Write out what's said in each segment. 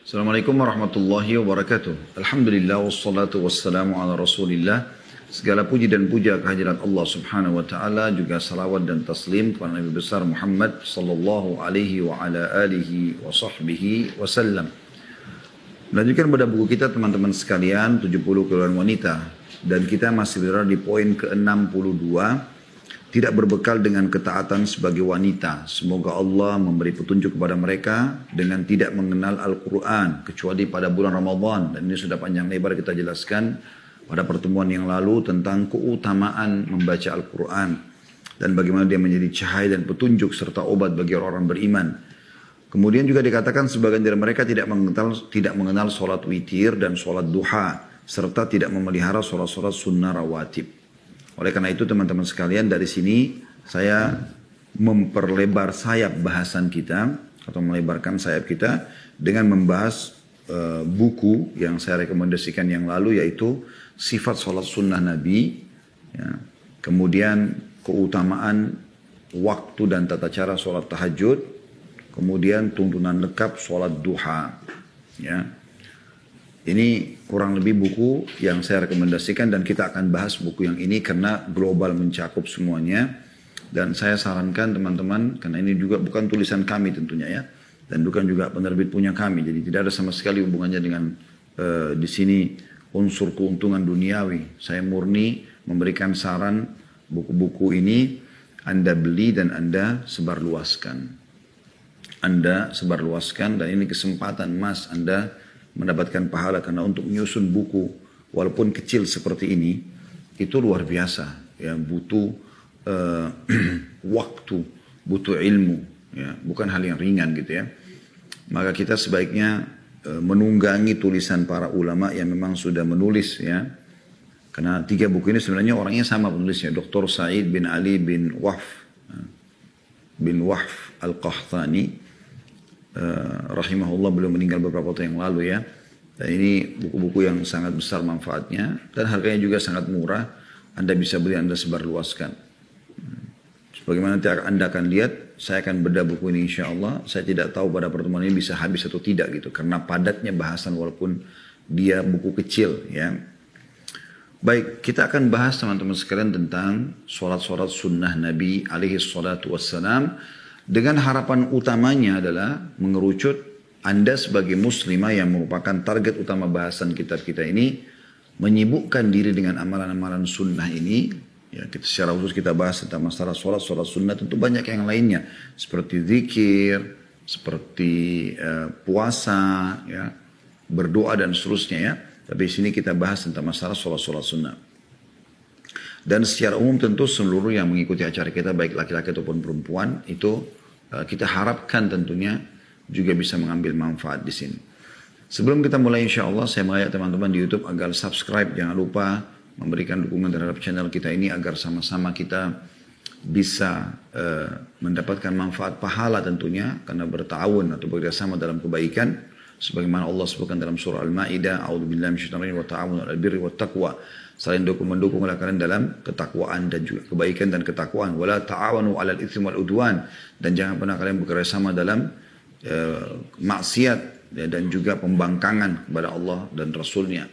Assalamualaikum warahmatullahi wabarakatuh. Alhamdulillah wassalatu wassalamu ala rasulillah. Segala puji dan puja kehadirat Allah subhanahu wa ta'ala, juga salawat dan taslim kepada Nabi besar Muhammad sallallahu alaihi wa ala alihi wa sahbihi wasallam. Melanjutkan pada buku kita teman-teman sekalian, 70 keluaran wanita. Dan kita masih berada di poin ke-62. Tidak berbekal dengan ketaatan sebagai wanita. Semoga Allah memberi petunjuk kepada mereka dengan tidak mengenal Al-Quran. Kecuali pada bulan Ramadan. Dan ini sudah panjang lebar kita jelaskan pada pertemuan yang lalu tentang keutamaan membaca Al-Quran. Dan bagaimana dia menjadi cahaya dan petunjuk serta obat bagi orang-orang beriman. Kemudian juga dikatakan sebagian dari mereka tidak mengenal sholat witir dan sholat duha. Serta tidak memelihara sholat-sholat sunnah rawatib. Oleh karena itu teman-teman sekalian, dari sini saya memperlebar sayap bahasan kita atau melebarkan sayap kita dengan membahas buku yang saya rekomendasikan yang lalu, yaitu sifat sholat sunnah Nabi, ya. Kemudian keutamaan waktu dan tata cara sholat tahajud, kemudian tuntunan lengkap sholat duha, ya. Ini kurang lebih buku yang saya rekomendasikan dan kita akan bahas buku yang ini karena global mencakup semuanya. Dan saya sarankan teman-teman, karena ini juga bukan tulisan kami tentunya ya. Dan bukan juga penerbit punya kami. Jadi tidak ada sama sekali hubungannya dengan di sini unsur keuntungan duniawi. Saya murni memberikan saran buku-buku ini Anda beli dan Anda sebarluaskan. Anda sebarluaskan dan ini kesempatan emas Anda mendapatkan pahala, karena untuk menyusun buku walaupun kecil seperti ini itu luar biasa ya, butuh waktu, butuh ilmu ya, bukan hal yang ringan gitu ya. Maka kita sebaiknya menunggangi tulisan para ulama yang memang sudah menulis ya, karena 3 buku ini sebenarnya orangnya sama penulisnya, Dr. Said bin Ali bin Wahf Al-Qahtani rahimahullah, beliau meninggal beberapa tahun yang lalu ya. Dan ini buku-buku yang sangat besar manfaatnya dan harganya juga sangat murah. Anda bisa beli, Anda sebarluaskan. Sebagaimana nanti Anda akan lihat, saya akan bedah buku ini insya Allah. Saya tidak tahu pada pertemuan ini bisa habis atau tidak gitu, karena padatnya bahasan walaupun dia buku kecil ya. Baik, kita akan bahas teman-teman sekalian tentang sholat-sholat sunnah Nabi alaihi salatu wassalam. Dengan harapan utamanya adalah mengerucut Anda sebagai muslimah yang merupakan target utama bahasan kitab kita ini, menyibukkan diri dengan amalan-amalan sunnah ini. Ya, kita secara khusus kita bahas tentang masalah sholat sunnah, tentu banyak yang lainnya. Seperti zikir, seperti puasa, ya, berdoa dan seterusnya ya. Tapi di sini kita bahas tentang masalah sholat sunnah. Dan secara umum tentu seluruh yang mengikuti acara kita, baik laki-laki ataupun perempuan, itu kita harapkan tentunya juga bisa mengambil manfaat di sini. Sebelum kita mulai insya Allah, saya mengajak teman-teman di YouTube agar subscribe. Jangan lupa memberikan dukungan terhadap channel kita ini agar sama-sama kita bisa mendapatkan manfaat pahala tentunya, karena bertawun atau bekerjasama dalam kebaikan. Sebagaimana Allah sebutkan dalam surah Al-Ma'idah, A'udzubillahi minasyaitonir rajim, wa ta'awunu 'alal birri wat taqwa. Saling mendukung kalian dalam ketakwaan dan juga kebaikan dan ketakwaan. Wala ta'awanu 'alal itsmi wal udwan, dan jangan pernah kalian bekerjasama dalam maksiat ya, dan juga pembangkangan kepada Allah dan Rasulnya.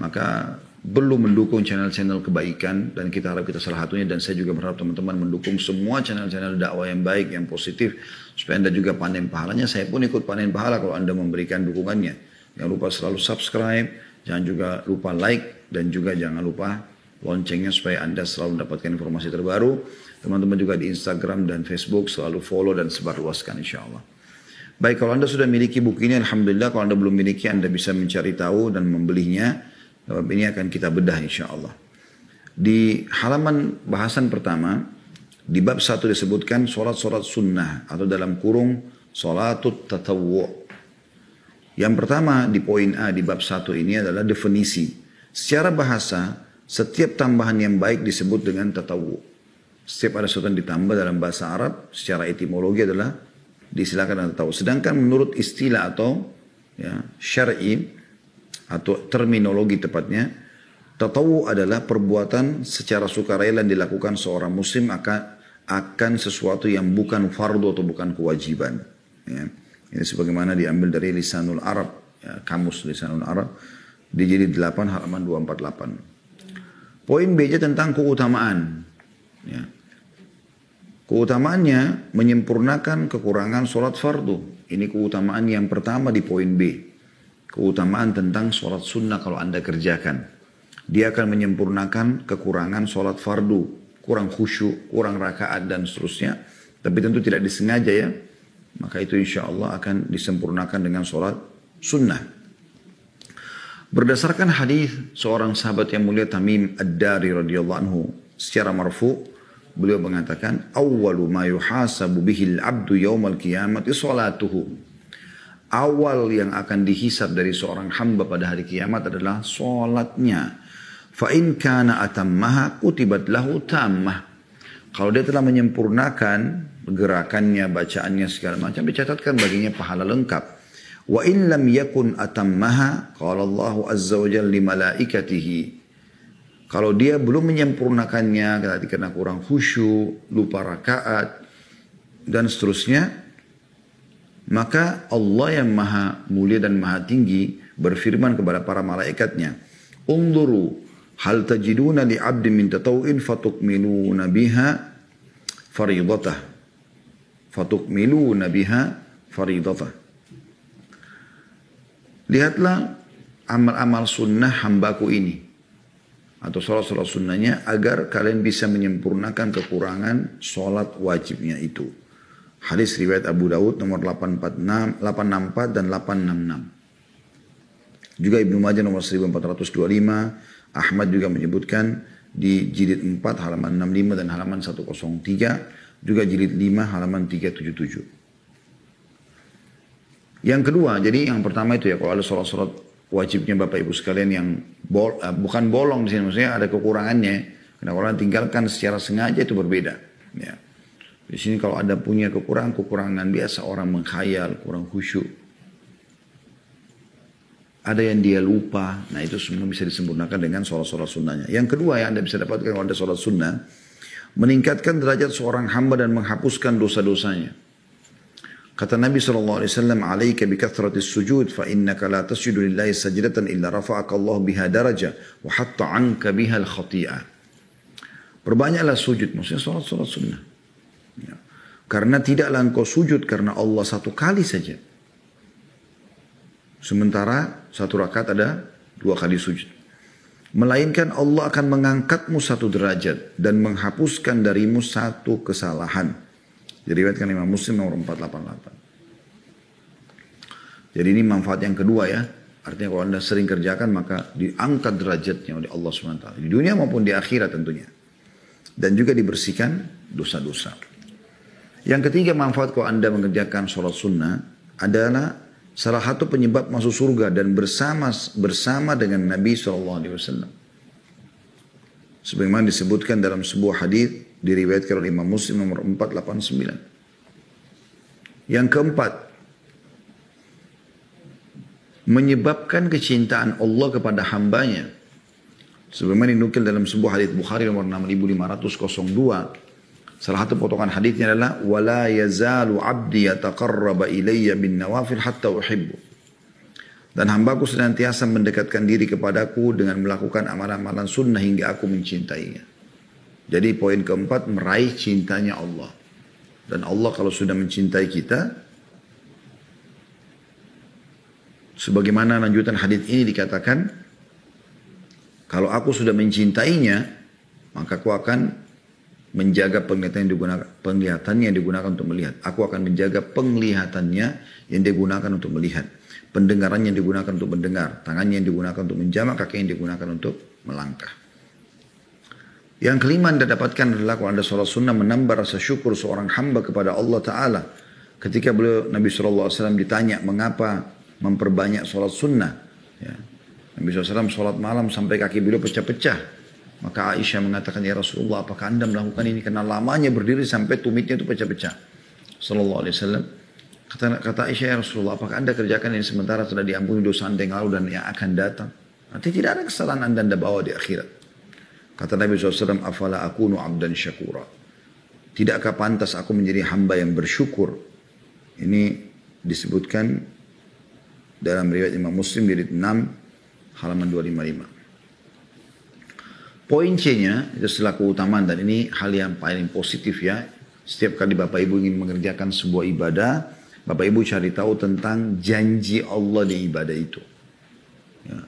Maka perlu mendukung channel-channel kebaikan, dan kita harap kita salah satunya, dan saya juga berharap teman-teman mendukung semua channel-channel dakwah yang baik, yang positif, supaya Anda juga panen pahalanya. Saya pun ikut panen pahala kalau Anda memberikan dukungannya. Jangan lupa selalu subscribe, jangan juga lupa like, dan juga jangan lupa loncengnya supaya Anda selalu mendapatkan informasi terbaru. Teman-teman juga di Instagram dan Facebook selalu follow dan sebarluaskan insya Allah. Baik, kalau Anda sudah miliki buku ini alhamdulillah. Kalau Anda belum miliki, Anda bisa mencari tahu dan membelinya. Ini akan kita bedah insya Allah. Di halaman bahasan pertama, di bab 1 disebutkan sholat sunnah atau dalam kurung sholatut tatawwu'. Yang pertama di poin A di bab 1 ini adalah definisi. Secara bahasa, setiap tambahan yang baik disebut dengan tatawwu'. Setiap ada sesuatu yang ditambah dalam bahasa Arab, secara etimologi adalah disilakan dengan tatawwu'. Sedangkan menurut istilah atau ya, syar'i atau terminologi tepatnya, tatawwu' adalah perbuatan secara sukarela yang dilakukan seorang muslim akan sesuatu yang bukan fardu atau bukan kewajiban. Ya. Ini sebagaimana diambil dari Lisanul Arab ya, Kamus Lisanul Arab di jilid 8 halaman 248. Poin B tentang keutamaan. Ya. Keutamaannya menyempurnakan kekurangan sholat fardu. Ini keutamaan yang pertama di poin B. Keutamaan tentang sholat sunnah kalau Anda kerjakan. Dia akan menyempurnakan kekurangan sholat fardu. Kurang khusyuk, kurang rakaat dan seterusnya. Tapi tentu tidak disengaja ya. Maka itu insya Allah akan disempurnakan dengan sholat sunnah. Berdasarkan hadis seorang sahabat yang mulia Tamim Ad-Dari radhiyallahu anhu secara marfu, beliau mengatakan, "Awwalu ma yuhasabu bihil abdu yaumal qiyamati salatuhu." Awal yang akan dihisab dari seorang hamba pada hari kiamat adalah salatnya. Fa in kana atammaha kutibat lahu tammah. Kalau dia telah menyempurnakan gerakannya, bacaannya segala macam, dicatatkan baginya pahala lengkap. Wa in lam yakun atammaha qala Allah azza wa jalla li malaikatihi. Kalau dia belum menyempurnakannya karena kurang khusyuk, lupa rakaat dan seterusnya, maka Allah yang maha mulia dan maha tinggi berfirman kepada para malaikatnya, "Unduru hal tajiduna li 'abdin min tatawwu'in fatukmiluna biha fariidatah." Fatukmiluna biha fariidatah. Lihatlah amal-amal sunnah hambaku ini. Atau sholat-sholat sunnahnya agar kalian bisa menyempurnakan kekurangan sholat wajibnya itu. Hadis riwayat Abu Dawud nomor 864 dan 866. Juga Ibnu Majah nomor 1425. Ahmad juga menyebutkan di jilid 4 halaman 65 dan halaman 103. Juga jilid 5 halaman 377. Yang kedua, jadi yang pertama itu ya, kalau ada sholat-sholat wajibnya Bapak Ibu sekalian yang bukan bolong di sini, maksudnya ada kekurangannya. Karena orang tinggalkan secara sengaja itu berbeda. Ya. Di sini kalau ada punya kekurangan biasa orang menghayal, kurang khusyuk. Ada yang dia lupa, nah itu semua bisa disempurnakan dengan sholat-sholat sunnahnya. Yang kedua yang Anda bisa dapatkan kalau ada sholat sunnah, meningkatkan derajat seorang hamba dan menghapuskan dosa-dosanya. Kata Nabi SAW, "Alaika bikathratis sujud, fa innaka la tasjudu lillahi sajdatan illa rafa'aka Allah biha daraja, wa hatta anka biha al-khati'ah." Perbanyaklah sujud, maksudnya sholat sunnah. Ya. Karena tidaklah engkau sujud karena Allah satu kali saja. Sementara satu rakaat ada 2 kali sujud. Melainkan Allah akan mengangkatmu 1 derajat dan menghapuskan darimu 1 kesalahan. Diriwayatkan Imam Muslim nomor 488. Jadi ini manfaat yang kedua ya. Artinya kalau Anda sering kerjakan maka diangkat derajatnya oleh Allah SWT. Di dunia maupun di akhirat tentunya. Dan juga dibersihkan dosa-dosa. Yang ketiga manfaat kalau Anda mengerjakan sholat sunnah adalah salah satu penyebab masuk surga dan bersama dengan Nabi SAW. Sebagaimana disebutkan dalam sebuah hadis diriwayatkan oleh Imam Muslim nomor 489. Yang keempat, menyebabkan kecintaan Allah kepada hambanya. Sebagaimana dinukil dalam sebuah hadis Bukhari nomor 6502. Salah satu potongan hadisnya adalah wala yazalu 'abdi yataqarraba ilayya bin nawafil hatta uhibbu. Dan hambaku senantiasa mendekatkan diri kepadaku dengan melakukan amalan-amalan sunnah hingga aku mencintainya. Jadi poin keempat, meraih cintanya Allah. Dan Allah kalau sudah mencintai kita, sebagaimana lanjutan hadis ini dikatakan, kalau aku sudah mencintainya, maka aku akan menjaga penglihatannya yang digunakan untuk melihat. Aku akan menjaga penglihatannya yang digunakan untuk melihat. Pendengarannya yang digunakan untuk mendengar. Tangannya yang digunakan untuk menjamak, kaki yang digunakan untuk melangkah. Yang kelima Anda dapatkan adalah kalau Anda sholat sunnah menambah rasa syukur seorang hamba kepada Allah Ta'ala. Ketika Nabi SAW ditanya mengapa memperbanyak sholat sunnah. Ya. Nabi SAW sholat malam sampai kaki beliau pecah-pecah. Maka Aisyah mengatakan, "Ya Rasulullah, apakah Anda melakukan ini karena lamanya berdiri sampai tumitnya itu pecah-pecah?" Sallallahu alaihi wasallam. Kata Aisyah, "Ya Rasulullah, apakah Anda kerjakan ini sementara sudah diampuni dosa Anda yang lalu dan yang akan datang? Nanti tidak ada kesalahan Anda bawa di akhirat." Kata Nabi SAW, "Afala akunu abdan syakura." Tidakkah pantas aku menjadi hamba yang bersyukur? Ini disebutkan dalam riwayat Imam Muslim jilid 6 halaman 255. Poin C-nya itu setelah keutamaan, dan ini hal yang paling positif ya. Setiap kali Bapak Ibu ingin mengerjakan sebuah ibadah, Bapak Ibu cari tahu tentang janji Allah di ibadah itu. Ya.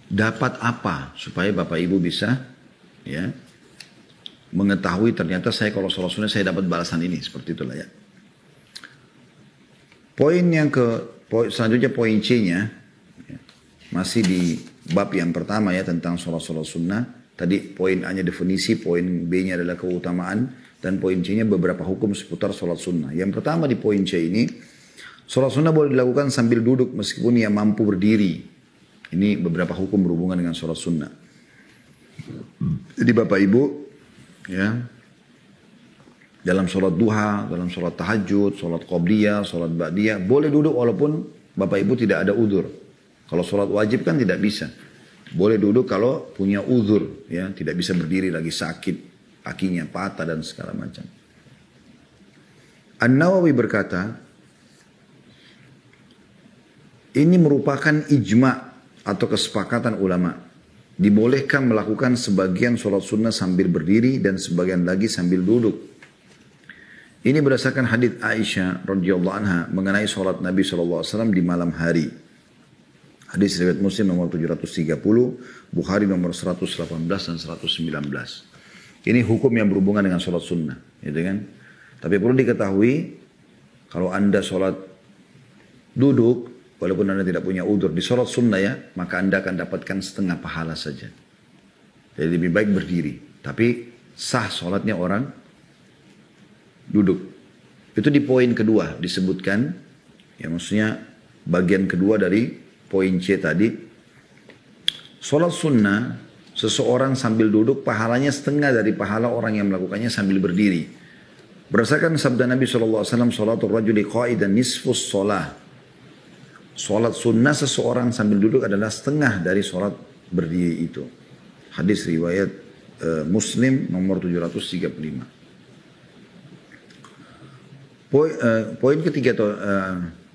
Dapat apa supaya Bapak Ibu bisa ya mengetahui ternyata saya kalau sholat sunnah saya dapat balasan ini, seperti itulah ya. Selanjutnya poin C-nya ya, masih di bab yang pertama ya tentang sholat sunnah. Tadi poin A-nya definisi, poin B-nya adalah keutamaan, dan poin C-nya beberapa hukum seputar sholat sunnah. Yang pertama di poin C ini, sholat sunnah boleh dilakukan sambil duduk meskipun ia mampu berdiri. Ini beberapa hukum berhubungan dengan sholat sunnah. Jadi Bapak Ibu, ya, dalam sholat duha, dalam sholat tahajud, sholat qobliyah, sholat ba'diyah, boleh duduk walaupun Bapak Ibu tidak ada udzur. Kalau sholat wajib kan tidak bisa. Boleh duduk kalau punya udzur, ya, tidak bisa berdiri lagi, sakit, kakinya patah dan segala macam. An-Nawawi berkata, ini merupakan ijma' atau kesepakatan ulama. Dibolehkan melakukan sebagian sholat sunnah sambil berdiri dan sebagian lagi sambil duduk. Ini berdasarkan hadits Aisyah radhiyallahu anha mengenai sholat Nabi SAW di malam hari. Hadis riwayat Muslim nomor 730, Bukhari nomor 118 dan 119. Ini hukum yang berhubungan dengan sholat sunnah, gitu kan? Tapi perlu diketahui, kalau Anda sholat duduk, walaupun Anda tidak punya udzur di sholat sunnah ya, maka Anda akan dapatkan setengah pahala saja. Jadi lebih baik berdiri. Tapi sah sholatnya orang duduk. Itu di poin kedua disebutkan, ya maksudnya bagian kedua dari poin C tadi. Sholat sunnah, seseorang sambil duduk, pahalanya setengah dari pahala orang yang melakukannya sambil berdiri. Berdasarkan sabda Nabi SAW, sholatul rajuli qa'idan nisfus sholah. Sholat sunnah seseorang sambil duduk adalah setengah dari sholat berdiri itu. Hadis riwayat Muslim nomor 735. Poin ketiga atau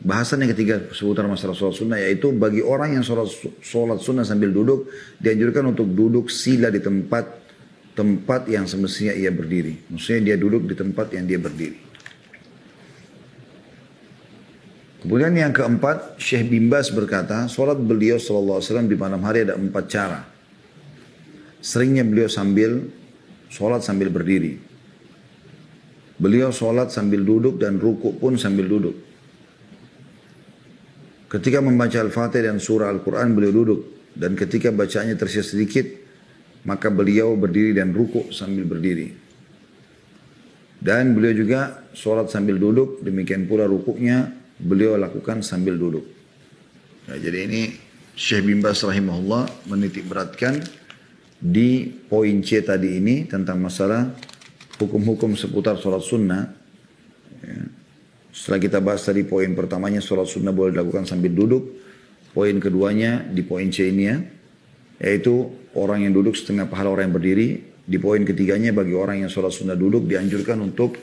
bahasan yang ketiga seputar masalah sholat sunnah, yaitu bagi orang yang sholat sunnah sambil duduk, dianjurkan untuk duduk sila di tempat yang semestinya ia berdiri. Maksudnya dia duduk di tempat yang dia berdiri. Kemudian yang keempat, Syekh bin Baz berkata, sholat beliau SAW di malam hari ada 4 cara. Seringnya beliau sholat sambil berdiri. Beliau sholat sambil duduk dan rukuk pun sambil duduk. Ketika membaca Al-Fatihah dan surah Al-Quran beliau duduk. Dan ketika bacanya tersisa sedikit, maka beliau berdiri dan rukuk sambil berdiri. Dan beliau juga sholat sambil duduk, demikian pula rukuknya beliau lakukan sambil duduk. Nah, jadi ini Syekh bin Baz rahimahullah menitik beratkan di poin C tadi ini tentang masalah hukum-hukum seputar sholat sunnah. Ya. Setelah kita bahas tadi poin pertamanya sholat sunnah boleh dilakukan sambil duduk. Poin keduanya di poin C ini ya, yaitu orang yang duduk setengah pahala orang yang berdiri. Di poin ketiganya bagi orang yang sholat sunnah duduk dianjurkan untuk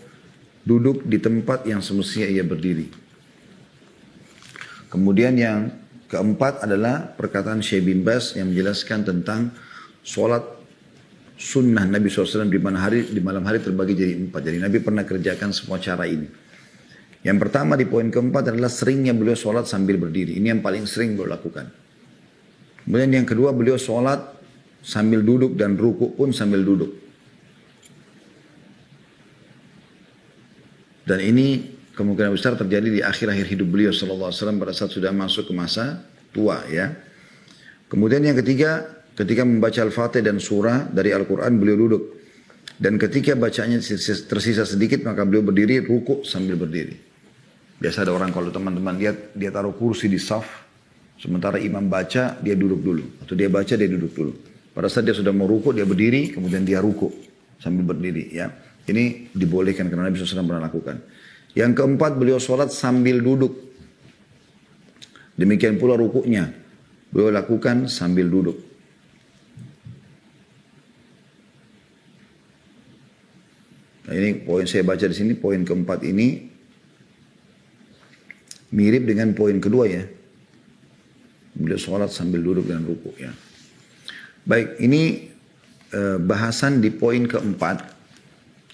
duduk di tempat yang semestinya ia berdiri. Kemudian yang keempat adalah perkataan Syekh bin Baz yang menjelaskan tentang sholat sunnah Nabi SAW di malam hari terbagi jadi 4. Jadi Nabi pernah kerjakan semua cara ini. Yang pertama di poin keempat adalah seringnya beliau sholat sambil berdiri. Ini yang paling sering beliau lakukan. Kemudian yang kedua beliau sholat sambil duduk dan rukuk pun sambil duduk. Dan ini kemungkinan besar terjadi di akhir-akhir hidup beliau SAW pada saat sudah masuk ke masa tua ya. Kemudian yang ketiga, ketika membaca Al-Fatihah dan surah dari Al-Quran beliau duduk. Dan ketika bacanya tersisa sedikit maka beliau berdiri rukuk sambil berdiri. Biasa ada orang kalau teman-teman lihat dia taruh kursi di saf. Sementara imam baca dia duduk dulu. Atau dia baca dia duduk dulu. Pada saat dia sudah mau rukuk dia berdiri kemudian dia rukuk sambil berdiri ya. Ini dibolehkan karena Nabi SAW pernah lakukan. Yang keempat beliau sholat sambil duduk. Demikian pula rukuknya. Beliau lakukan sambil duduk. Nah ini poin saya baca di sini, poin keempat ini mirip dengan poin kedua ya. Beliau sholat sambil duduk dan rukuk ya. Baik, ini bahasan di poin keempat.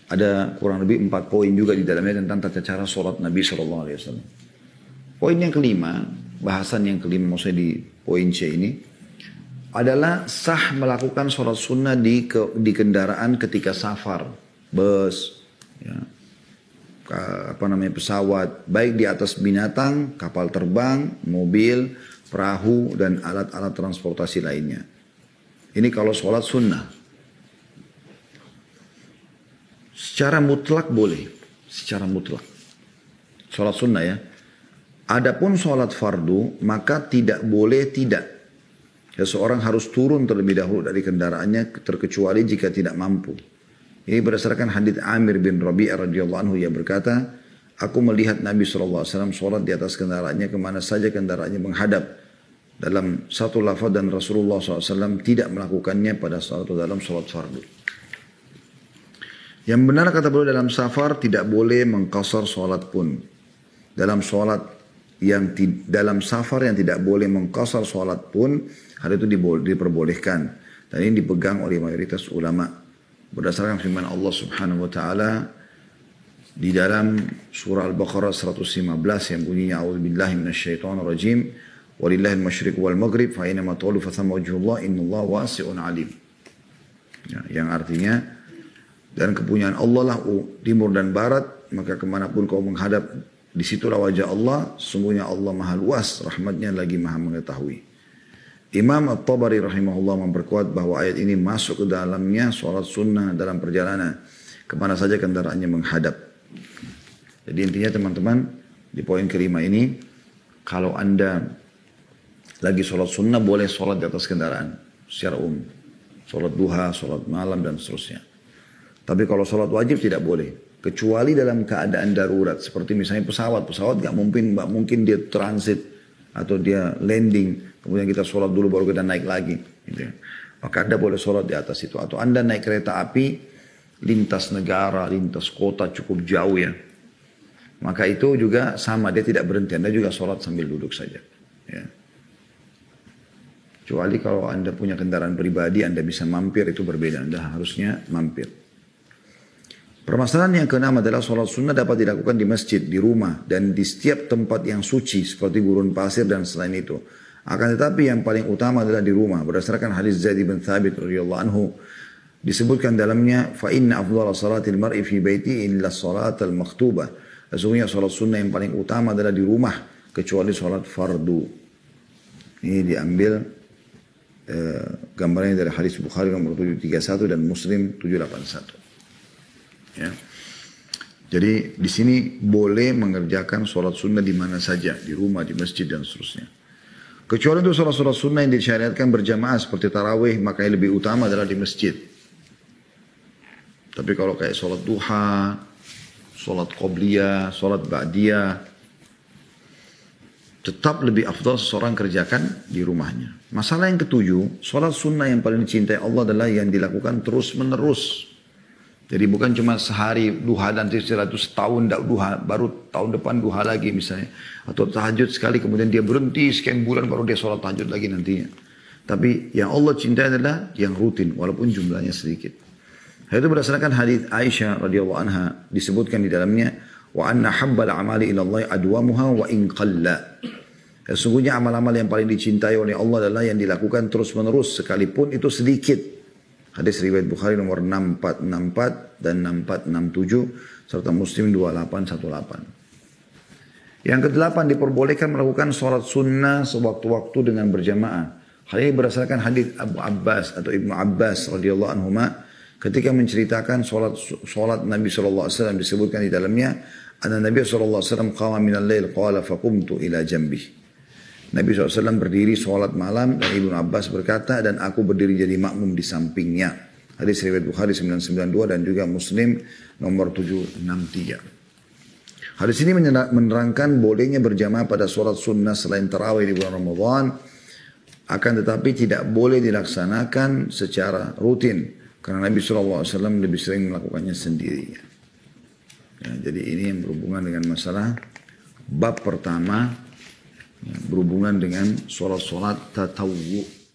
Ada kurang lebih 4 poin juga di dalamnya tentang tata cara sholat Nabi SAW. Poin yang kelima, bahasan yang kelima maksudnya di poin C ini, adalah sah melakukan sholat sunnah di kendaraan ketika safar, bus, ya, pesawat, baik di atas binatang, kapal terbang, mobil, perahu, dan alat-alat transportasi lainnya. Ini kalau sholat sunnah. Secara mutlak boleh. Secara mutlak. Sholat sunnah ya. Adapun sholat fardu, maka tidak boleh tidak. Seseorang harus turun terlebih dahulu dari kendaraannya, terkecuali jika tidak mampu. Ini berdasarkan hadits Amir bin Rabi'ah radhiyallahu anhu yang berkata, aku melihat Nabi SAW sholat di atas kendaraannya kemana saja kendaraannya menghadap. Dalam satu lafaz dan Rasulullah SAW tidak melakukannya pada dalam sholat fardu. Yang benar kata beliau dalam safar tidak boleh mengqasar sholat pun. Dalam safar yang tidak boleh mengqasar sholat pun, hal itu diperbolehkan. Dan ini dipegang oleh mayoritas ulama. Berdasarkan firman Allah Subhanahu wa taala di dalam surah Al-Baqarah 115 yang bunyinya a'udzubillahi minasyaitonirrajim walillahil masyriq wal maghrib fa aina ma tuwallu fa thamma wajhullah innallaha wasi'un alim. Ya, yang artinya dan kepunyaan Allah lah timur dan barat, maka kemanapun kau menghadap, disitulah wajah Allah, sungguhnya Allah maha luas, rahmatnya lagi maha mengetahui. Imam At-Tabari rahimahullah memperkuat bahwa ayat ini masuk ke dalamnya sholat sunnah dalam perjalanan, kemana saja kendaraannya menghadap. Jadi intinya teman-teman, di poin kelima ini, kalau anda lagi sholat sunnah, boleh sholat di atas kendaraan, secara umum. Sholat duha, sholat malam, dan seterusnya. Tapi kalau sholat wajib tidak boleh. Kecuali dalam keadaan darurat. Seperti misalnya pesawat. Pesawat gak mungkin dia transit. Atau dia landing. Kemudian kita sholat dulu baru kita naik lagi. Gitu. Maka anda boleh sholat di atas itu. Atau anda naik kereta api. Lintas negara, lintas kota cukup jauh ya. Maka itu juga sama. Dia tidak berhenti. Anda juga sholat sambil duduk saja. Ya. Kecuali kalau anda punya kendaraan pribadi. Anda bisa mampir. Itu berbeda. Anda harusnya mampir. Permasalahan yang keenam adalah sholat sunnah dapat dilakukan di masjid, di rumah, dan di setiap tempat yang suci seperti gurun pasir dan selain itu. Akan tetapi yang paling utama adalah di rumah. Berdasarkan hadis Zaid bin Thabit radhiyallahu anhu disebutkan dalamnya, fa inna afdhala salatil mar'i fi baiti illa salatal maktubah. Sesungguhnya sholat sunnah yang paling utama adalah di rumah kecuali sholat fardu. Ini diambil gambarnya dari hadis Bukhari nomor 731 dan Muslim 781. Ya. Jadi di sini boleh mengerjakan sholat sunnah di mana saja, di rumah, di masjid dan seterusnya. Kecuali untuk sholat sunnah yang disyariatkan berjamaah seperti tarawih, maka yang lebih utama adalah di masjid. Tapi kalau kayak sholat duha, sholat qobliyah, sholat ba'diyah, tetap lebih afdal seseorang kerjakan di rumahnya. Masalah yang ketujuh, sholat sunnah yang paling dicintai Allah adalah yang dilakukan terus menerus. Jadi bukan cuma sehari duha dan setelah itu setahun tidak duha, baru tahun depan duha lagi misalnya. Atau tahajud sekali kemudian dia berhenti sekian bulan baru dia sholat tahajud lagi nantinya. Tapi yang Allah cintai adalah yang rutin walaupun jumlahnya sedikit. Itu berdasarkan hadis Aisyah radhiyallahu anha disebutkan di dalamnya wa anna habbal amali ila Allah adwamuha wa in qalla. Sesungguhnya amal-amal yang paling dicintai oleh Allah adalah yang dilakukan terus menerus sekalipun itu sedikit. Hadis riwayat Bukhari nomor 6464 dan 6467 serta Muslim 2818. Yang kedelapan diperbolehkan melakukan sholat sunnah sewaktu-waktu dengan berjamaah. Hal ini berdasarkan hadis Abu Abbas atau Ibnu Abbas radhiyallahu anhuma ketika menceritakan sholat Nabi SAW disebutkan di dalamnya anna Nabi SAW qama minal lail qala faqumtu ila jambih. Nabi SAW berdiri sholat malam dan Ibnu Abbas berkata dan aku berdiri jadi makmum di sampingnya. Hadis riwayat Bukhari 992 dan juga Muslim nomor 763. Hadis ini menerangkan bolehnya berjamaah pada sholat sunnah selain tarawih di bulan Ramadan. Akan tetapi tidak boleh dilaksanakan secara rutin. Karena Nabi SAW lebih sering melakukannya sendiri. Ya, jadi ini yang berhubungan dengan masalah Bab pertama berhubungan dengan sholat-sholat tatawwu.